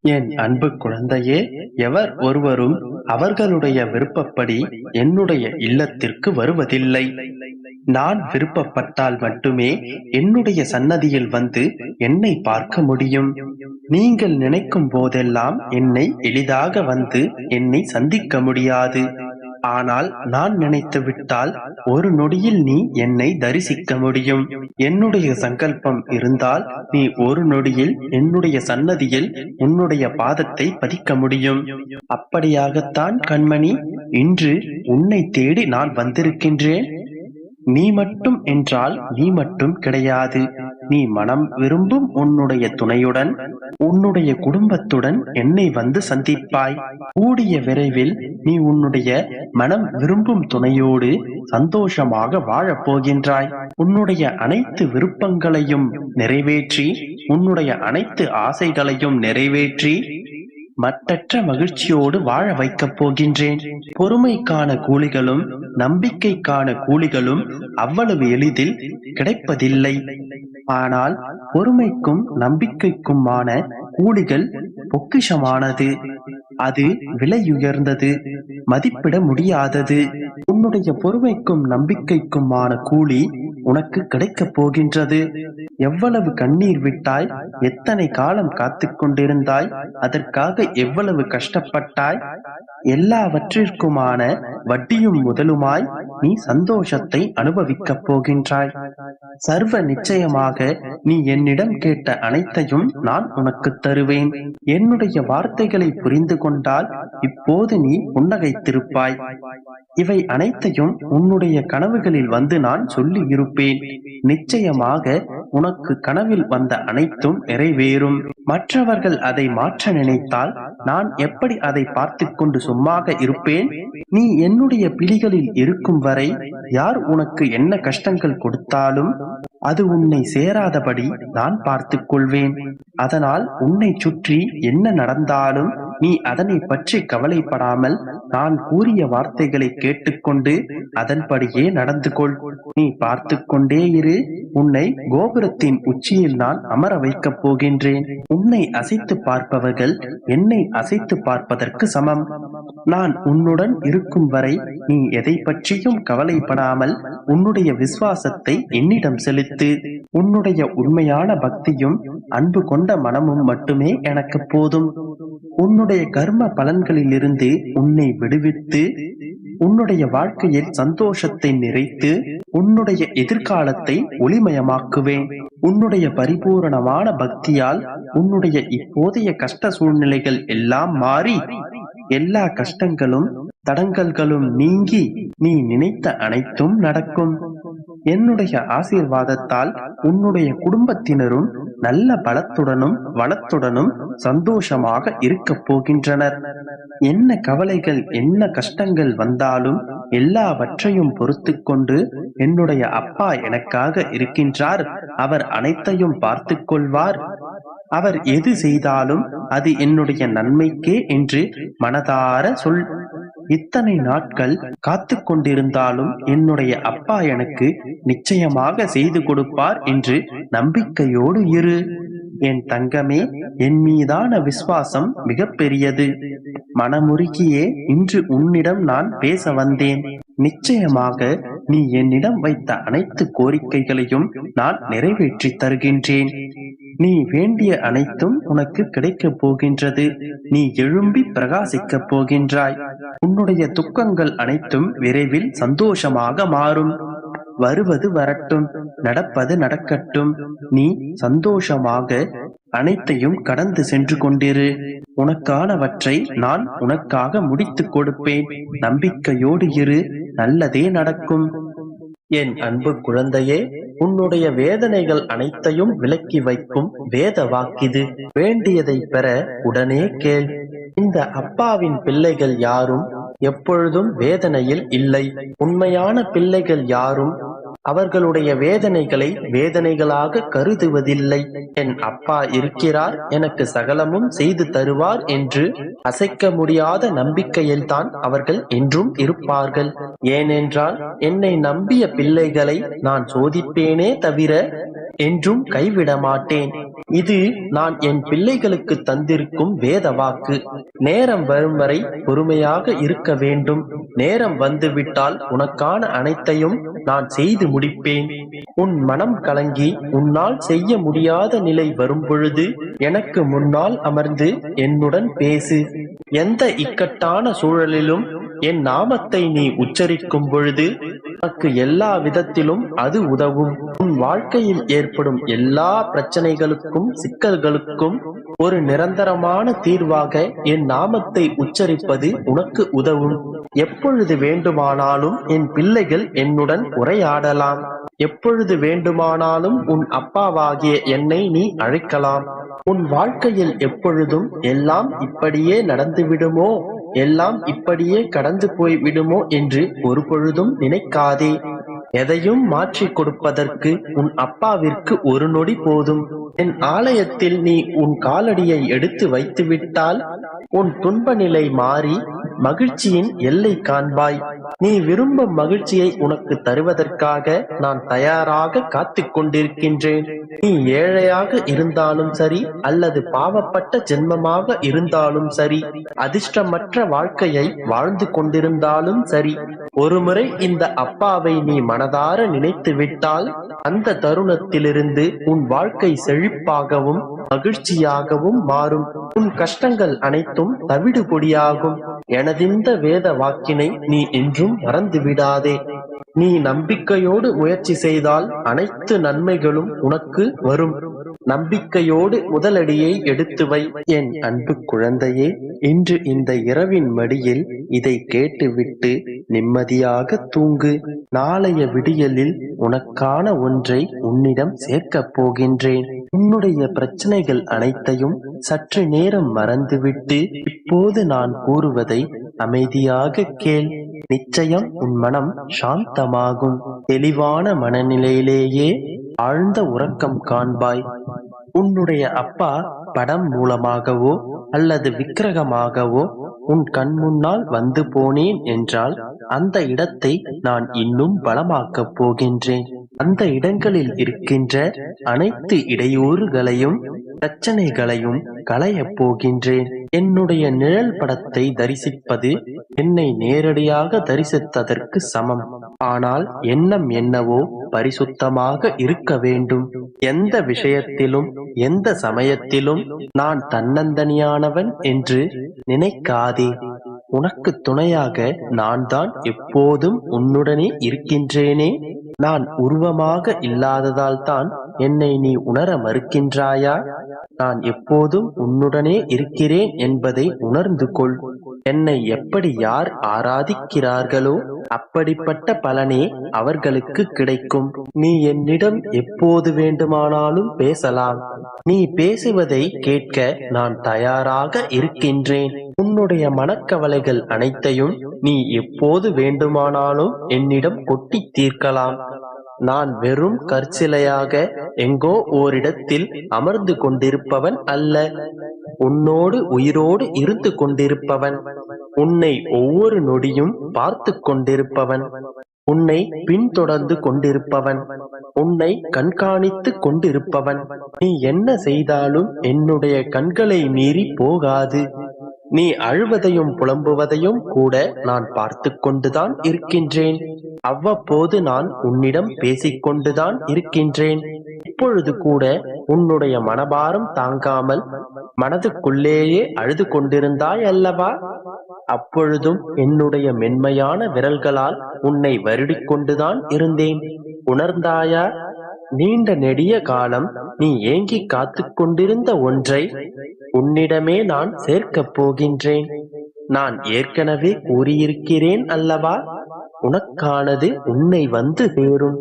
என் அன்பு குழந்தையே, எவர் ஒருவரும் அவர்களுடைய விருப்பப்படி என்னுடைய இல்லத்திற்கு வருவதில்லை. நான் விருப்பப்பட்டால் மட்டுமே என்னுடைய சன்னதியில் வந்து என்னை பார்க்க முடியும். நீங்கள் நினைக்கும் போதெல்லாம் என்னை எளிதாக வந்து என்னை சந்திக்க முடியாது. ஆனால் நான் நினைத்து விட்டால் ஒரு நொடியில் நீ என்னை தரிசிக்க முடியும். என்னுடைய சங்கல்பம் இருந்தால் நீ ஒரு நொடியில் என்னுடைய சன்னதியில் உன்னுடைய பாதத்தை பதிக்க முடியும். அப்படியாகத்தான் கண்மணி, இன்று உன்னை தேடி நான் வந்திருக்கின்றேன். நீ மட்டும் என்றால் நீ மட்டும் கிடையாது. நீ மனம் விரும்பும் உன்னுடைய துணையுடன், உன்னுடைய குடும்பத்துடன் என்னை வந்து சந்திப்பாய். கூடிய விரைவில் நீ உன்னுடைய மனம் விரும்பும் துணையோடு சந்தோஷமாக வாழப் போகின்றாய். உன்னுடைய அனைத்து விருப்பங்களையும் நிறைவேற்றி, உன்னுடைய அனைத்து ஆசைகளையும் நிறைவேற்றி மட்டற்ற மகிழ்ச்சியோடு வாழ வைக்கப் போகின்றேன். பொறுமைக்கான கூலிகளும் நம்பிக்கைக்கான கூலிகளும் அவ்வளவு எளிதில் கிடைப்பதில்லை. ஆனால் பொறுமைக்கும் நம்பிக்கைக்குமான கூலிகள் பொக்கிஷமானது. அது விலையுயர்ந்தது, மதிப்பிட முடியாதது. உன்னுடைய பொறுமைக்கும் நம்பிக்கைக்குமான கூலி உனக்கு கிடைக்கப் போகின்றது. எவ்வளவு கண்ணீர் விட்டாய், எத்தனை காலம் காத்து கொண்டிருந்தாய், அதற்காக எவ்வளவு கஷ்டப்பட்டாய், எல்லாவற்றிற்குமான வட்டியும் முதலுமாய் நீ சந்தோஷத்தை அனுபவிக்கப் போகின்றாய். சர்வ நிச்சயமாக நீ என்னிடம் கேட்ட அனைத்தையும் நான் உனக்கு தருவேன். என்னுடைய வார்த்தைகளை புரிந்து கொண்டால் இப்போது நீ புன்னகைத்திருப்பாய். இவை அனைத்தையும் உன்னுடைய கனவுகளில் வந்து நான் சொல்லி இருப்பேன். நிச்சயமாக உனக்கு கனவில் வந்த அனைத்தும் நிறைவேறும். மற்றவர்கள் அதை மாற்ற நினைத்தால் நான் எப்படி அதை பார்த்து கொண்டு சும்மாக இருப்பேன்? நீ என்னுடைய பிடிகளில் இருக்கும் வரை யார் உனக்கு என்ன கஷ்டங்கள் கொடுத்தாலும் அது உன்னை சேராதபடி நான் பார்த்துக் கொள்வேன். அதனால் உன்னை சுற்றி என்ன நடந்தாலும் நீ அதனை பற்றி கவலைப்படாமல் நான் கூறிய வார்த்தைகளை கேட்டுக்கொண்டு அதன்படியே நடந்து கொள். நீ பார்த்து கொண்டே இரு. உன்னை கோபுரத்தின் உச்சியில் நான் அமர வைக்கப் போகின்றேன். உன்னை அசைத்து பார்ப்பவர்கள் என்னை அசைத்து பார்ப்பதற்கு சமம். நான் உன்னுடன் இருக்கும் வரை நீ எதை பற்றியும் கவலைப்படாமல் உன்னுடைய விசுவாசத்தை என்னிடம் செலுத்து. உன்னுடைய உண்மையான பக்தியும் அன்பு கொண்ட மனமும் மட்டுமே எனக்கு போதும். உன்னுடைய கர்ம பலன்களிலிருந்து உன்னை விடுவித்து உன்னுடைய வாழ்க்கையில் சந்தோஷத்தை நிறைத்து உன்னுடைய எதிர்காலத்தை ஒளிமயமாக்குவேன். உன்னுடைய பரிபூரணமான பக்தியால் உன்னுடைய இப்போதைய கஷ்ட சூழ்நிலைகள் எல்லாம் மாறி எல்லா கஷ்டங்களும் தடங்கல்களும் நீங்கி நீ நினைத்த அனைத்தும் நடக்கும். என்னுடைய ஆசீர்வாதத்தால் உன்னுடைய குடும்பத்தினரும் நல்ல பலத்துடனும் வளத்துடனும் சந்தோஷமாக இருக்கப் போகின்றனர். என்ன கவலைகள் என்ன கஷ்டங்கள் வந்தாலும் எல்லாவற்றையும் பொறுத்து கொண்டு என்னுடைய அப்பா எனக்காக இருக்கின்றார். அவர் அனைத்தையும் பார்த்து கொள்வார். அவர் எது செய்தாலும் அது என்னுடைய நன்மைக்கே என்று மனதார சொல். இத்தனை நாட்கள் காத்து கொண்டிருந்தாலும் என்னுடைய அப்பா எனக்கு நிச்சயமாக செய்து கொடுப்பார் என்று நம்பிக்கையோடு இரு. என் தங்கமே, என் மீதான விசுவாசம் மிக பெரியது. மனமுருகியே இன்று உன்னிடம் நான் பேச வந்தேன். நிச்சயமாக நீ என்னிடம் வைத்த அனைத்து கோரிக்கைகளையும் நான் நிறைவேற்றி தருகின்றேன். நீ வேண்டிய அனைத்தும் உனக்கு கிடைக்கப் போகின்றது. நீ எழும்பி பிரகாசிக்கப் போகின்றாய். உன்னுடைய துக்கங்கள் அனைத்தும் விரைவில் சந்தோஷமாக மாறும். வருவது வரட்டும், நடப்பது நடக்கட்டும். நீ சந்தோஷமாக அனைத்தையும் கடந்து சென்று கொண்டிரு. உனக்கானவற்றை நான் உனக்காக முடித்துக் கொடுப்பேன். நம்பிக்கையோடு இரு, நல்லதே நடக்கும். என் அன்பு குழந்தையே, உன்னுடைய வேதனைகள் அனைத்தையும் விலக்கி வைக்கும் வேத வாக்கிது. வேண்டியதை பெற உடனே கேள். இந்த அப்பாவின் பிள்ளைகள் யாரும் எப்பொழுதும் வேதனையில் இல்லை. உண்மையான பிள்ளைகள் யாரும் அவர்களுடைய வேதனைகளை வேதனைகளாக கருதுவதில்லை. என் அப்பா இருக்கிறார், எனக்கு சகலமும் செய்து தருவார் என்று அசைக்க முடியாத நம்பிக்கையில்தான் அவர்கள் என்றும் இருப்பார்கள். ஏனென்றால் என்னை நம்பிய பிள்ளைகளை நான் சோதிப்பேனே தவிர என்றும் கைவிட மாட்டேன். இது நான் என் பிள்ளைகளுக்கு தந்திருக்கும் வேத வாக்கு. நேரம் வரும் வரை பொறுமையாக இருக்க வேண்டும். நேரம் வந்துவிட்டால் உனக்கான அனைத்தையும் நான் செய்து முடிப்பேன். உன் மனம் கலங்கி உன்னால் செய்ய முடியாத நிலை வரும் பொழுது எனக்கு முன்னால் அமர்ந்து என்னுடன் பேசு. எந்த இக்கட்டான சூழலிலும் என் நாமத்தை நீ உச்சரிக்கும் பொழுது உனக்கு எல்லா விதத்திலும் அது உதவும். உன் வாழ்க்கையில் ஏற்படும் எல்லா பிரச்சனைகளுக்கும் சிக்கல்களுக்கும் ஒரு நிரந்தரமான தீர்வாக என் நாமத்தை உச்சரிப்பது உனக்கு உதவும். எப்பொழுது வேண்டுமானாலும் என் பிள்ளைகள் என்னுடன் உரையாடலாம். எப்பொழுது வேண்டுமானாலும் உன் அப்பாவாகிய என்னை நீ அழைக்கலாம். உன் வாழ்க்கையில் எப்பொழுதும் எல்லாம் இப்படியே நடந்துவிடுமோ, எல்லாம் இப்படியே கடந்து போய் விடுமோ என்று ஒரு பொழுதும் நினைக்காதே. எதையும் மாற்றிக் கொடுப்பதற்கு உன் அப்பாவிற்கு ஒரு நொடி போதும். என் ஆலயத்தில் நீ உன் காலடியை எடுத்து வைத்துவிட்டால் உன் துன்ப நிலை மாறி மகிழ்ச்சியின் எல்லை காண்பாய். நீ விரும்பும் மகிழ்ச்சியை உனக்கு தருவதற்காக நான் தயாராக காத்துக் கொண்டிருக்கின்றேன். நீ ஏழையாக இருந்தாலும் சரி, அல்லது பாவப்பட்ட ஜென்மமாக இருந்தாலும் சரி, அதிர்ஷ்டமற்ற வாழ்க்கையை வாழ்ந்து கொண்டிருந்தாலும் சரி, ஒருமுறை இந்த அப்பாவை நீ மனதார நினைத்து விட்டால் அந்த தருணத்திலிருந்து உன் வாழ்க்கை செழிப்பாகவும் மகிழ்ச்சியாகவும் மாறும். உன் கஷ்டங்கள் அனைத்தும் தவிடு பொடியாகும். எனதிந்த வேத வாக்கினை நீ என்றும் மறந்து விடாதே. நீ நம்பிக்கையோடு முயற்சி செய்தால் அனைத்து நன்மைகளும் உனக்கு வரும். நம்பிக்கையோடு முதலடியை எடுத்து வை. என் அன்பு குழந்தையே, இன்று இந்த இரவின் மடியில் இதை கேட்டுவிட்டு நிம்மதியாக தூங்கு. நாளைய விடியலில் உனக்கான ஒன்றை உன்னிடம் சேர்க்கப் போகின்றேன். உன்னுடைய பிரச்சனைகள் அனைத்தையும் சற்று நேரம் மறந்துவிட்டு இப்போது நான் கூறுவதை அமைதியாக கேள். நிச்சயம் உன் மனம் சாந்தமாகும். தெளிவான மனநிலையிலேயே ஆழ்ந்த உறக்கம் காண்பாய். உன்னுடைய அப்பா படம் மூலமாகவோ அல்லது விக்கிரகமாகவோ உன் கண் முன்னால் வந்து போனேன் என்றால் அந்த இடத்தை நான் இன்னும் பலமாக்கப் போகின்றேன். அந்த இடங்களில் இருக்கின்ற அனைத்து இடையூறுகளையும் பிரச்சனைகளையும் களையப் போகின்றேன். என்னுடைய நிழல் படத்தை தரிசிப்பது என்னை நேரடியாக தரிசித்ததற்கு சமம். ஆனால் எண்ணம் என்னவோ பரிசுத்தமாக இருக்க வேண்டும். எந்த விஷயத்திலும் எந்த சமயத்திலும் நான் தன்னந்தனியானவன் என்று நினைக்காதே. உனக்கு துணையாக நான் தான் எப்போதும் உன்னுடனே இருக்கின்றேனே. நான் உருவமாக இல்லாததால் தான் என்னை நீ உணர மறுக்கின்றாயா? நான் எப்போதும் உன்னுடனே இருக்கிறேன் என்பதை உணர்ந்து கொள். என்னை எப்படி யார் ஆராதிக்கிறார்களோ அப்படிப்பட்ட பலனே அவர்களுக்கு கிடைக்கும். நீ என்னிடம் எப்போது வேண்டுமானாலும் பேசலாம். நீ பேசுவதை கேட்க நான் தயாராக இருக்கின்றேன். உன்னுடைய மனக்கவலைகள் அனைத்தையும் நீ எப்போது வேண்டுமானாலும் என்னிடம் கொட்டி தீர்க்கலாம். நான் வெறும் கற்சிலையாக எங்கோ ஓரிடத்தில் அமர்ந்து கொண்டிருப்பவன் அல்ல. உன்னோடு உயிரோடு இருந்து கொண்டிருப்பவன். உன்னை ஒவ்வொரு நொடியும் பார்த்து கொண்டிருப்பவன். உன்னை பின்தொடர்ந்து கொண்டிருப்பவன். உன்னை கண்காணித்து கொண்டிருப்பவன். நீ என்ன செய்தாலும் என்னுடைய கண்களை மீறி போகாது. நீ அழுவதையும் புலம்புவதையும் கூட நான் பார்த்து கொண்டுதான் இருக்கின்றேன். அவ்வப்போது நான் உன்னிடம் பேசிக்கொண்டுதான் இருக்கின்றேன். இப்பொழுது கூட உன்னுடைய மனபாரம் தாங்காமல் மனதுக்குள்ளேயே அழுது கொண்டிருந்தாய் அல்லவா? அப்பொழுதும் என்னுடைய மென்மையான விரல்களால் உன்னை வருடிக் கொண்டுதான் இருந்தேன். உணர்ந்தாயா? நீண்ட நெடிய காலம் நீ ஏங்கி காத்து கொண்டிருந்த ஒன்றை உன்னிடமே நான் சேர்க்கப் போகின்றேன். நான் ஏற்கனவே கூறியிருக்கிறேன் அல்லவா? உனக்கானது உன்னை வந்து சேரும்.